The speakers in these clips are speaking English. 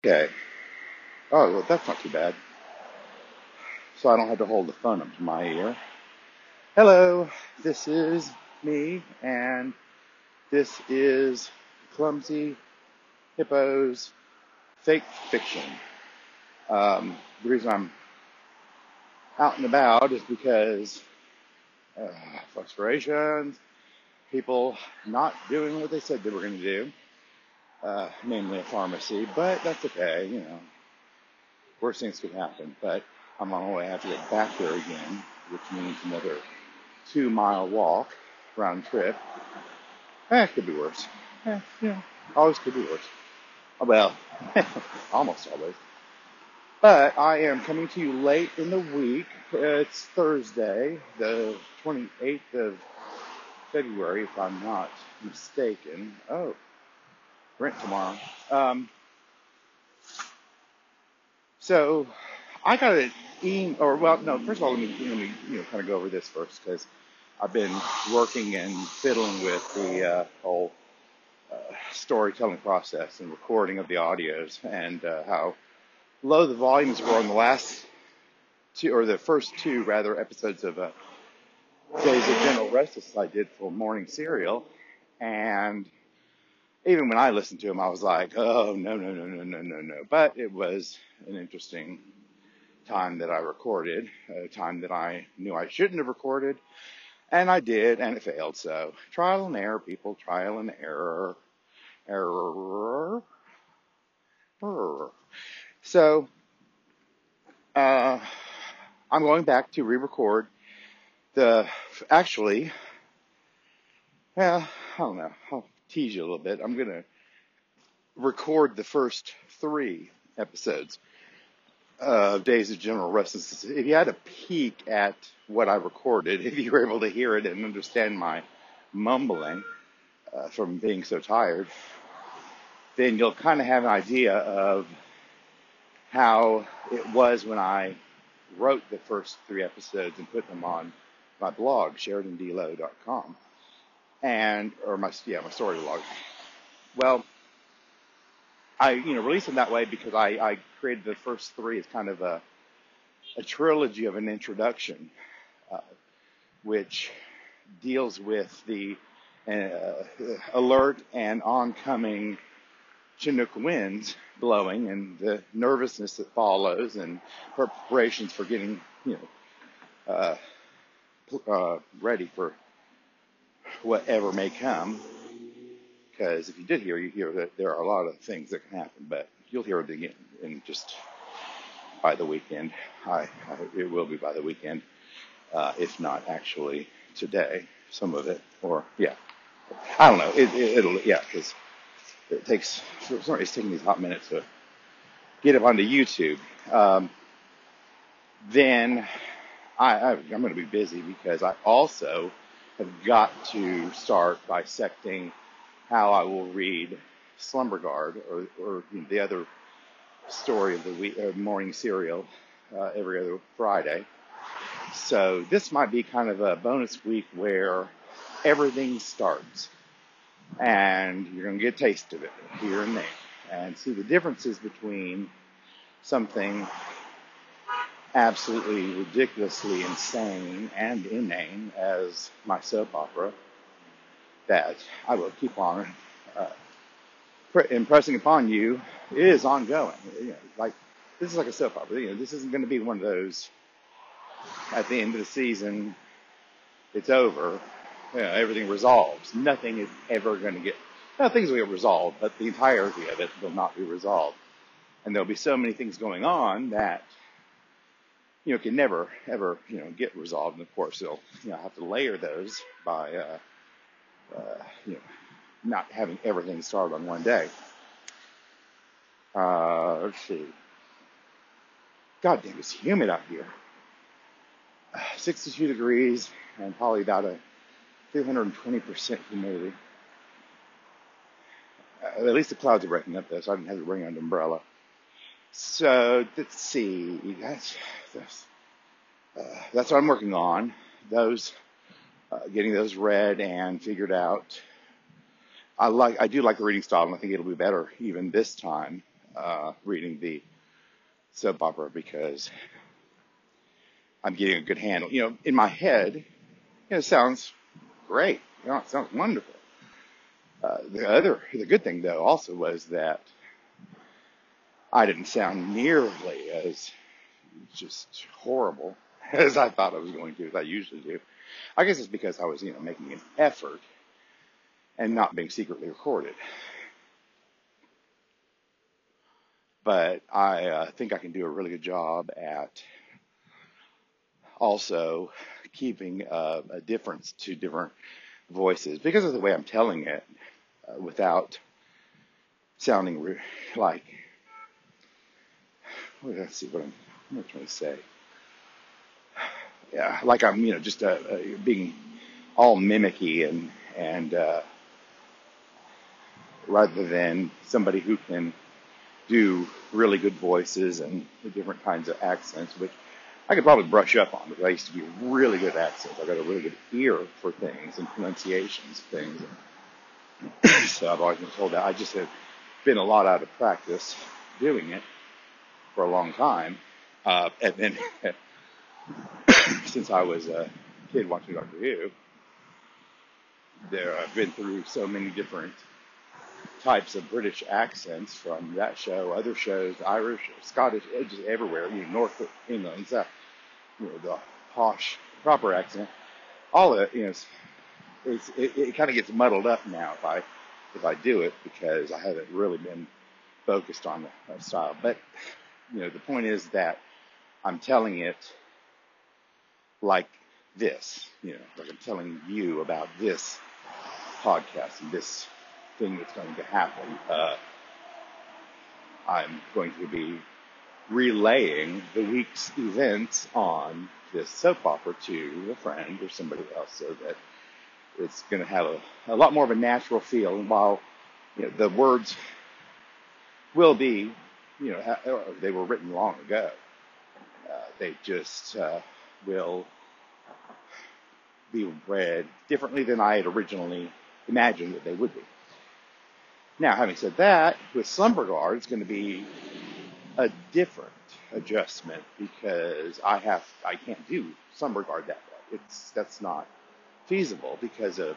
Okay. Oh, well, that's not too bad. So I don't have to hold the phone up to my ear. Hello, this is me, and this is Clumsy Hippo's Fake Fiction. The reason I'm out and about is because frustrations, people not doing what they said they were going to do, namely a pharmacy, but that's okay, worst things could happen. But I'm on my way. I have to get back there again, which means another 2 mile walk round trip. It could be worse. Always could be worse. Well, almost always. But I am coming to you late in the week. It's Thursday, the 28th of February, if I'm not mistaken. Oh, rent tomorrow. So I got an email, or well, no. First of all, let me kind of go over this first because I've been working and fiddling with the whole storytelling process and recording of the audios, and how low the volumes were on the last two, or the first two rather, episodes of Days of General Restless I did for morning cereal, and even when I listened to them, I was like, oh no no no no no no no. But it was an interesting time that I recorded, a time that I knew I shouldn't have recorded, and I did, and it failed. So trial and error, people, trial and error, error. So I'm going back to re-record the, actually, well, I don't know, I'll tease you a little bit. I'm going to record the first 3 episodes of Days of General Restless. If you had a peek at what I recorded, if you were able to hear it and understand my mumbling from being so tired, then you'll kind of have an idea of how it was when I wrote the first 3 episodes and put them on my blog, SheridanDlow.com, or my story blog. Well, I released them that way because I created the first 3 as kind of a trilogy of an introduction, which deals with the alert and oncoming Chinook winds blowing and the nervousness that follows and preparations for getting ready for whatever may come. Because if you did hear, you hear that there are a lot of things that can happen, but you'll hear it again in just by the weekend. It will be by the weekend, if not actually today. Some of it, or I don't know. It'll because it takes. Sorry, it's taking these hot minutes to get up onto YouTube. Then I'm going to be busy because I also have got to start dissecting how I will read Slumber Guard or the other story of the week, morning serial, every other Friday. So this might be kind of a bonus week where everything starts, and you're going to get a taste of it here and there, and see the differences between something absolutely ridiculously insane and inane as my soap opera that I will keep on impressing upon you is ongoing. Like this is like a soap opera. This isn't going to be one of those at the end of the season. It's over. Everything resolves. Nothing is ever going to get. Things will get resolved, but the entirety of it will not be resolved. And there'll be so many things going on that can never ever get resolved. And of course, you'll have to layer those by not having everything start on one day. Let's see. God damn, it's humid out here. 62 degrees and probably about a 320% humidity. At least the clouds are breaking up though, so I didn't have to bring an umbrella. So let's see. That's what I'm working on. Getting those read and figured out. I do like the reading style, and I think it'll be better even this time. reading the soap opera because I'm getting a good handle. In my head, it sounds great. It sounds wonderful. The good thing though also was that I didn't sound nearly as just horrible as I thought I was going to, as I usually do. I guess it's because I was, making an effort and not being secretly recorded. But I think I can do a really good job at also keeping a difference to different voices because of the way I'm telling it without sounding like, let's see what I'm trying to say. Yeah, like I'm, just being all mimicky and rather than somebody who can do really good voices and the different kinds of accents, which I could probably brush up on because I used to be really good at accents. I got a really good ear for things and pronunciations of things. So I've always been told that. I just have been a lot out of practice doing it for a long time. And then since I was a kid watching Doctor Who, I've been through so many different types of British accents from that show, other shows, Irish, Scottish, just everywhere, North England, South, the posh, proper accent. All of it, it kind of gets muddled up now if I do it because I haven't really been focused on the style. But, the point is that I'm telling it like this, like I'm telling you about this podcast and this thing that's going to happen. I'm going to be relaying the week's events on this soap opera to a friend or somebody else so that it's going to have a lot more of a natural feel. And while the words will be, they were written long ago, they just will be read differently than I had originally imagined that they would be. Now, having said that, with Slumber Guard, it's going to be a different adjustment because I can't do Slumber Guard that way. That's not feasible because of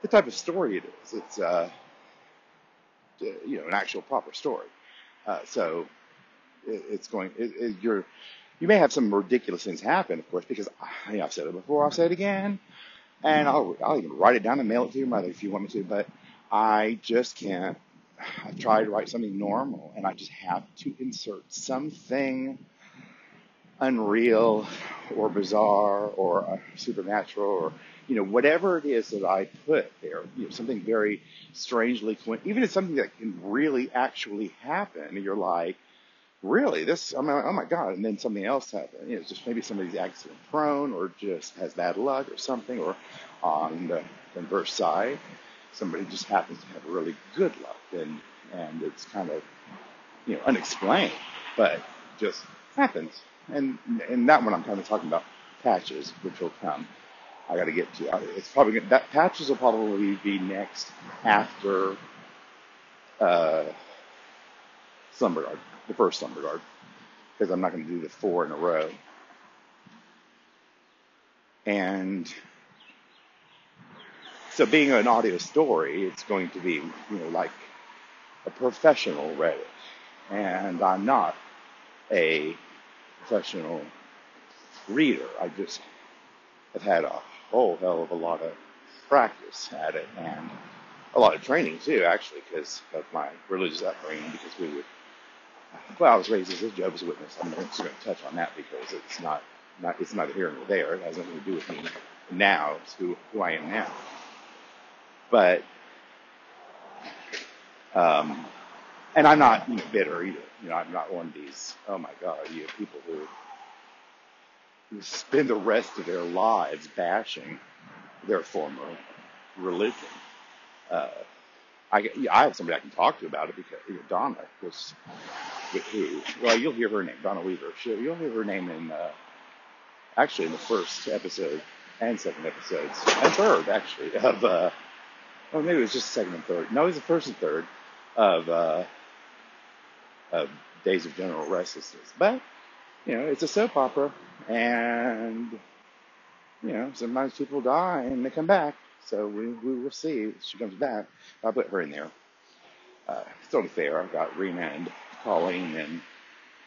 the type of story it is. It's an actual proper story. So it's going. You may have some ridiculous things happen, of course, because I've said it before. I'll say it again, and I'll even write it down and mail it to your mother if you want me to. But I just can't. I try to write something normal, and I just have to insert something unreal or bizarre or supernatural or whatever it is that I put there. Something very strangely even if it's something that can really actually happen. And you're like, really? This? Oh my God! And then something else happens. It's just maybe somebody's accident prone or just has bad luck or something. Or on the converse side, somebody just happens to have really good luck, and it's kind of unexplained, but just happens. And that one I'm kind of talking about patches, which will come. I got to get to. It's probably that patches will probably be next after Slumber Guard, the first Slumber Guard, because I'm not going to do the 4 in a row. And so, being an audio story, it's going to be like a professional read it, and I'm not a professional reader. I just have had a whole hell of a lot of practice at it and a lot of training too, actually, because of my religious upbringing. Because I was raised as a Jehovah's Witness. I'm not just going to touch on that because it's neither here nor there. It has nothing to do with me now. It's who I am now. But and I'm not bitter either. I'm not one of these. Oh my God, people who spend the rest of their lives bashing their former religion. I have somebody I can talk to about it because Donna was who. Well, you'll hear her name, Donna Weaver. You'll hear her name in actually in the first episode and second episodes and third actually of maybe it was just second and third. No, it was the first and third of of Days of General Restlessness. But, it's a soap opera, and, sometimes people die and they come back. So we will see if she comes back. I'll put her in there. It's only fair. I've got Rena and Colleen and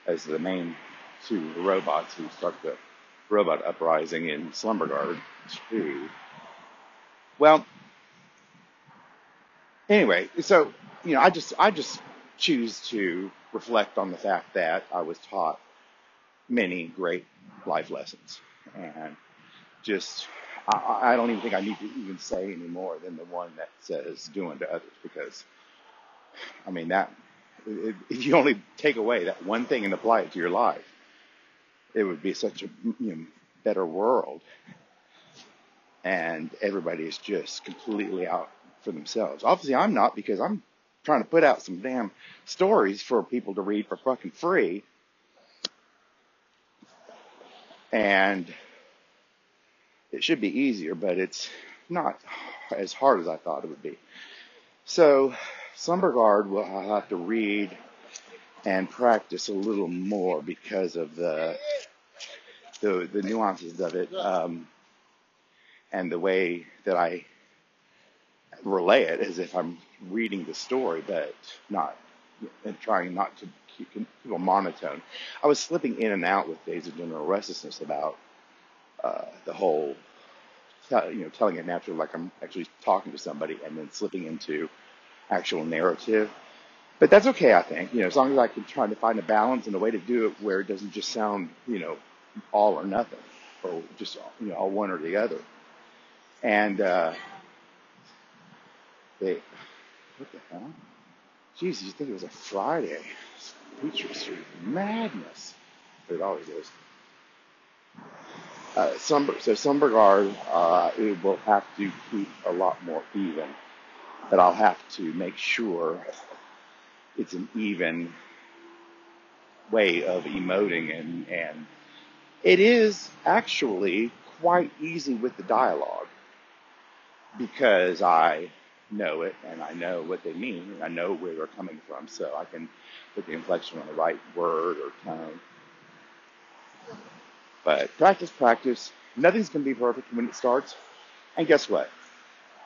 as the main two robots who start the robot uprising in Slumberguard 2. Well, anyway, so I just choose to reflect on the fact that I was taught many great life lessons, and just I don't even think I need to even say any more than the one that says "do unto others," because I mean that if you only take away that one thing and apply it to your life, it would be such a better world, and everybody is just completely out for themselves. Obviously, I'm not, because I'm trying to put out some damn stories for people to read for fucking free, and it should be easier, but it's not as hard as I thought it would be. So, Slumberguard will have to read and practice a little more because of the nuances of it, and the way that I relay it as if I'm reading the story, but not, and trying not to keep a monotone. I was slipping in and out with Days of General Restlessness about the whole, telling it naturally, like I'm actually talking to somebody, and then slipping into actual narrative. But that's okay, I think, as long as I can try to find a balance and a way to do it where it doesn't just sound, all or nothing, or just, all one or the other. And they, what the hell? Jesus, you think it was a Friday? Preacher Street madness. But it always is. So Slumberguard, it will have to keep a lot more even, but I'll have to make sure it's an even way of emoting, and it is actually quite easy with the dialogue because I know it and I know what they mean and I know where they're coming from, so I can put the inflection on the right word or tone. But practice. Nothing's going to be perfect when it starts. And guess what?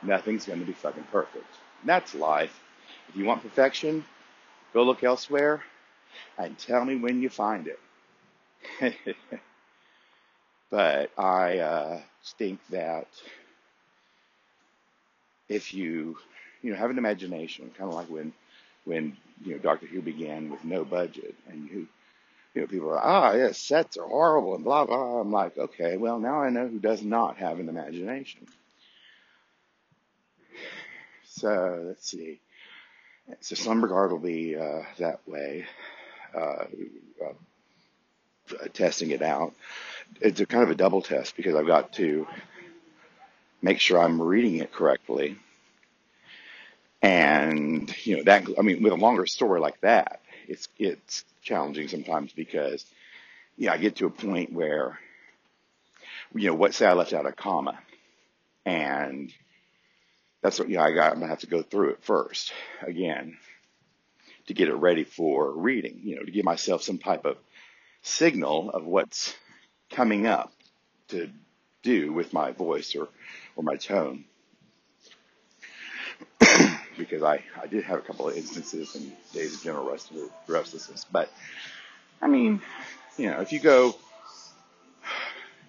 Nothing's going to be fucking perfect. And that's life. If you want perfection, go look elsewhere and tell me when you find it. But I think that if you have an imagination, kind of like when Doctor Who began with no budget, and people are, yeah, sets are horrible and blah, blah. I'm like, okay, well, now I know who does not have an imagination. So, let's see. So, Slumberguard will be that way, uh, testing it out. It's a kind of a double test because I've got to make sure I'm reading it correctly. And, with a longer story like that, it's challenging sometimes because, I get to a point where, say I left out a comma, and that's what, I'm gonna have to go through it first again to get it ready for reading, to give myself some type of signal of what's coming up to do with my voice or my tone. Because I did have a couple of instances in Days of General Restlessness, but if you go,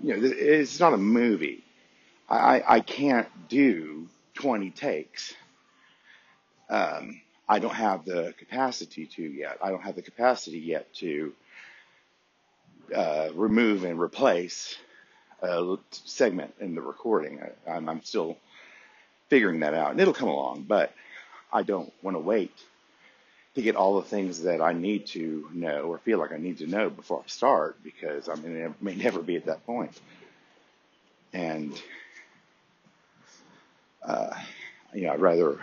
it's not a movie. I can't do 20 takes. I don't have the capacity to yet. I don't have the capacity yet to remove and replace a segment in the recording. I'm still figuring that out, and it'll come along, but I don't want to wait to get all the things that I need to know or feel like I need to know before I start, because I may never be at that point. And, I'd rather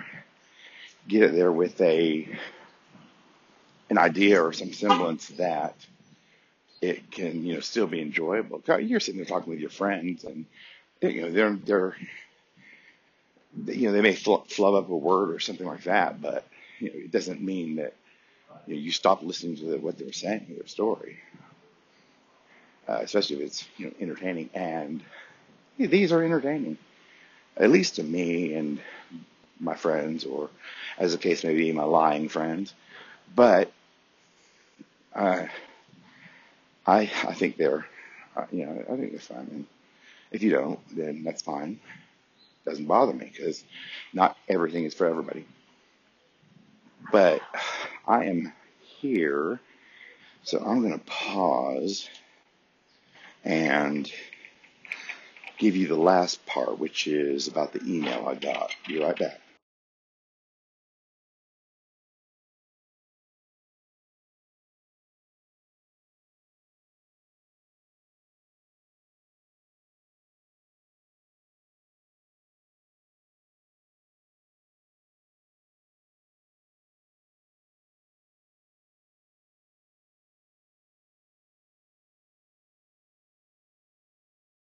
get it there with an idea or some semblance that it can, still be enjoyable. You're sitting there talking with your friends, and they're they may flub up a word or something like that, but it doesn't mean that you stop listening to what they're saying, their story, especially if it's entertaining. And these are entertaining, at least to me and my friends, or as the case may be, my lying friends. But uh, I think they're I think they're fun. And if you don't, then that's fine. Doesn't bother me because not everything is for everybody. But I am here, so I'm going to pause and give you the last part, which is about the email I got. Be right back.